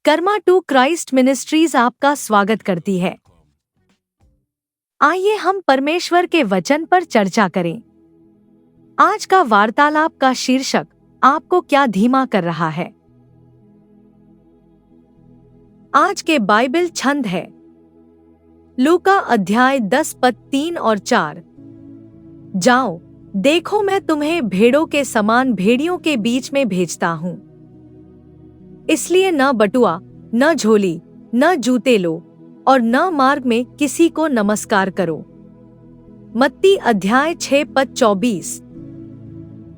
Karma to Christ ministries आपका स्वागत करती है। आइए हम परमेश्वर के वचन पर चर्चा करें। आज का वार्तालाप का शीर्षक आपको क्या धीमा कर रहा है। आज के बाइबल छंद है लूका अध्याय 10 पद 3 और 4। जाओ, देखो मैं तुम्हें भेड़ों के समान भेड़ियों के बीच में भेजता हूँ। इसलिए न बटुआ, न झोली, न जूते लो और न मार्ग में किसी को नमस्कार करो। मत्ती अध्याय 6 पद 24।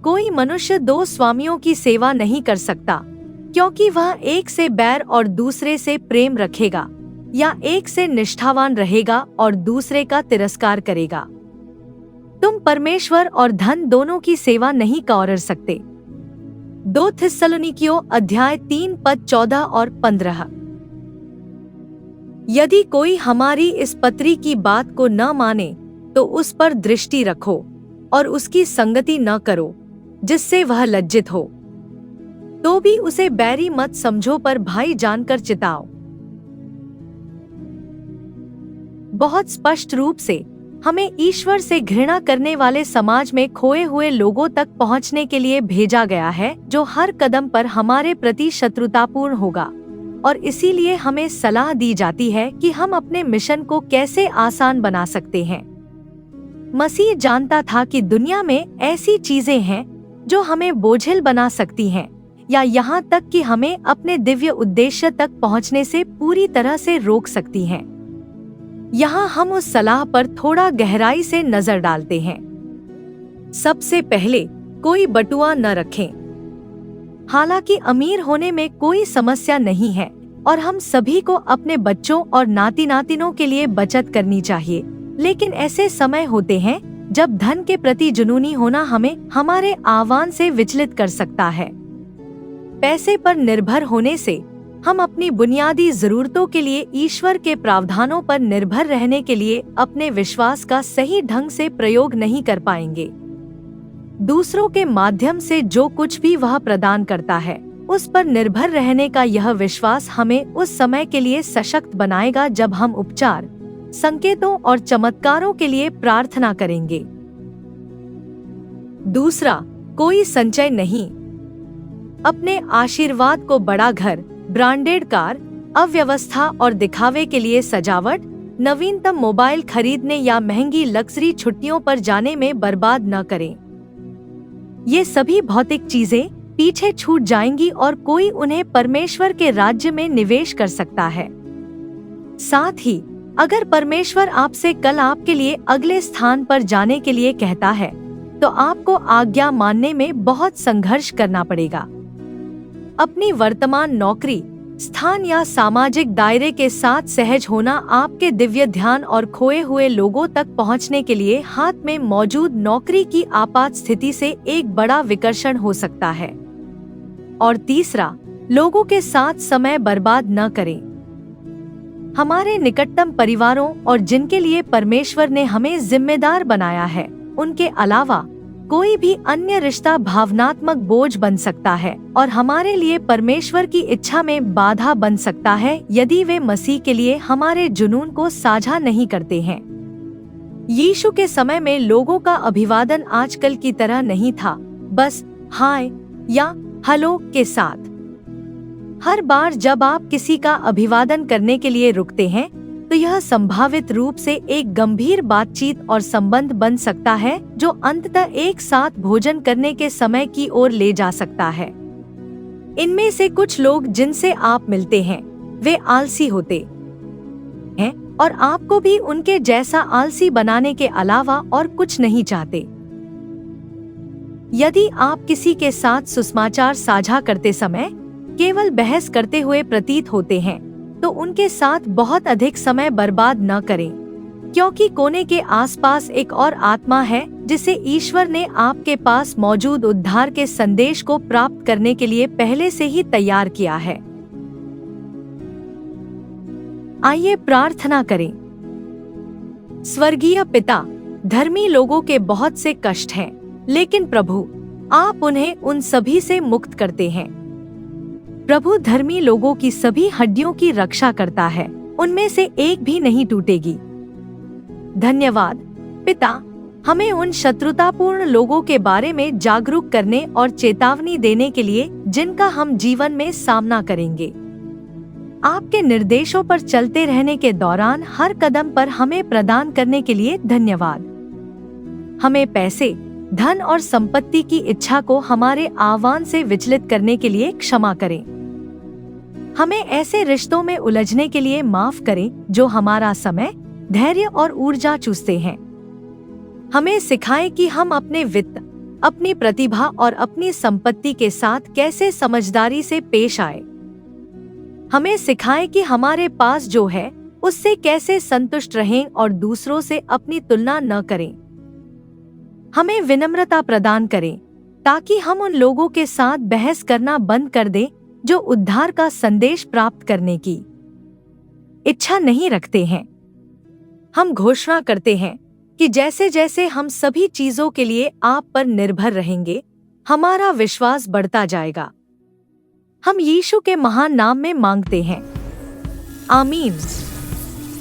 कोई मनुष्य दो स्वामियों की सेवा नहीं कर सकता, क्योंकि वह एक से बैर और दूसरे से प्रेम रखेगा, या एक से निष्ठावान रहेगा और दूसरे का तिरस्कार करेगा। तुम परमेश्वर और धन दोनों की सेवा नहीं कर सकते। 2 थिस्सलुनीकियों अध्याय 3 पद 14 और 15। यदि कोई हमारी इस पत्री की बात को न माने तो उस पर दृष्टि रखो और उसकी संगति न करो, जिससे वह लज्जित हो। तो भी उसे बैरी मत समझो, पर भाई जानकर चिताओ। बहुत स्पष्ट रूप से हमें ईश्वर से घृणा करने वाले समाज में खोए हुए लोगों तक पहुंचने के लिए भेजा गया है, जो हर कदम पर हमारे प्रति शत्रुतापूर्ण होगा। और इसीलिए हमें सलाह दी जाती है कि हम अपने मिशन को कैसे आसान बना सकते हैं। मसीह जानता था कि दुनिया में ऐसी चीजें हैं जो हमें बोझिल बना सकती हैं, या यहाँ तक कि हमें अपने दिव्य उद्देश्य तक पहुँचने से पूरी तरह से रोक सकती हैं। यहाँ हम उस सलाह पर थोड़ा गहराई से नजर डालते हैं। सबसे पहले, कोई बटुआ न रखें। हालांकि अमीर होने में कोई समस्या नहीं है और हम सभी को अपने बच्चों और नाती नातिनों के लिए बचत करनी चाहिए, लेकिन ऐसे समय होते हैं जब धन के प्रति जुनूनी होना हमें हमारे आह्वान से विचलित कर सकता है। पैसे पर निर्भर होने से हम अपनी बुनियादी जरूरतों के लिए ईश्वर के प्रावधानों पर निर्भर रहने के लिए अपने विश्वास का सही ढंग से प्रयोग नहीं कर पाएंगे। दूसरों के माध्यम से जो कुछ भी वह प्रदान करता है, उस पर निर्भर रहने का यह विश्वास हमें उस समय के लिए सशक्त बनाएगा जब हम उपचार, संकेतों और चमत्कारों के लिए प्रार्थना करेंगे। दूसरा, कोई संचय नहीं। अपने आशीर्वाद को बड़ा घर, ब्रांडेड कार, अव्यवस्था और दिखावे के लिए सजावट, नवीनतम मोबाइल खरीदने या महंगी लग्जरी छुट्टियों पर जाने में बर्बाद न करें। ये सभी भौतिक चीजें पीछे छूट जाएंगी और कोई उन्हें परमेश्वर के राज्य में निवेश कर सकता है। साथ ही, अगर परमेश्वर आपसे कल आपके लिए अगले स्थान पर जाने के लिए कहता है, तो आपको आज्ञा मानने में बहुत संघर्ष करना पड़ेगा। अपनी वर्तमान नौकरी, स्थान या सामाजिक दायरे के साथ सहज होना आपके दिव्य ध्यान और खोए हुए लोगों तक पहुंचने के लिए हाथ में मौजूद नौकरी की आपात स्थिति से एक बड़ा विकर्षण हो सकता है। और तीसरा, लोगों के साथ समय बर्बाद न करें। हमारे निकटतम परिवारों और जिनके लिए परमेश्वर ने हमें जिम्मेदार बनाया है, उनके अलावा कोई भी अन्य रिश्ता भावनात्मक बोझ बन सकता है और हमारे लिए परमेश्वर की इच्छा में बाधा बन सकता है यदि वे मसीह के लिए हमारे जुनून को साझा नहीं करते हैं। यीशु के समय में लोगों का अभिवादन आजकल की तरह नहीं था, बस हाय या हेलो के साथ। हर बार जब आप किसी का अभिवादन करने के लिए रुकते हैं, तो यह संभावित रूप से एक गंभीर बातचीत और संबंध बन सकता है, जो अंततः एक साथ भोजन करने के समय की ओर ले जा सकता है। इनमें से कुछ लोग जिनसे आप मिलते हैं, वे आलसी होते हैं और आपको भी उनके जैसा आलसी बनाने के अलावा और कुछ नहीं चाहते। यदि आप किसी के साथ सुसमाचार साझा करते समय केवल बहस करते हुए प्रतीत होते हैं, तो उनके साथ बहुत अधिक समय बर्बाद न करें, क्योंकि कोने के आसपास एक और आत्मा है जिसे ईश्वर ने आपके पास मौजूद उद्धार के संदेश को प्राप्त करने के लिए पहले से ही तैयार किया है। आइए प्रार्थना करें। स्वर्गीय पिता, धर्मी लोगों के बहुत से कष्ट हैं, लेकिन प्रभु, आप उन्हें उन सभी से मुक्त करते हैं। प्रभु धर्मी लोगों की सभी हड्डियों की रक्षा करता है, उनमें से एक भी नहीं टूटेगी। धन्यवाद पिता, हमें उन शत्रुतापूर्ण लोगों के बारे में जागरूक करने और चेतावनी देने के लिए जिनका हम जीवन में सामना करेंगे। आपके निर्देशों पर चलते रहने के दौरान हर कदम पर हमें प्रदान करने के लिए धन्यवाद। हमें पैसे, धन और संपत्ति की इच्छा को हमारे आह्वान से विचलित करने के लिए क्षमा करें। हमें ऐसे रिश्तों में उलझने के लिए माफ करें जो हमारा समय, धैर्य और ऊर्जा चूसते हैं। हमें सिखाएं कि हम अपने वित्त, अपनी प्रतिभा और अपनी संपत्ति के साथ कैसे समझदारी से पेश आए। हमें सिखाएं कि हमारे पास जो है उससे कैसे संतुष्ट रहें और दूसरों से अपनी तुलना न करें। हमें विनम्रता प्रदान करें ताकि हम उन लोगों के साथ बहस करना बंद कर दें जो उद्धार का संदेश प्राप्त करने की इच्छा नहीं रखते हैं। हम घोषणा करते हैं कि जैसे जैसे हम सभी चीजों के लिए आप पर निर्भर रहेंगे, हमारा विश्वास बढ़ता जाएगा। हम यीशु के महान नाम में मांगते हैं, आमीन।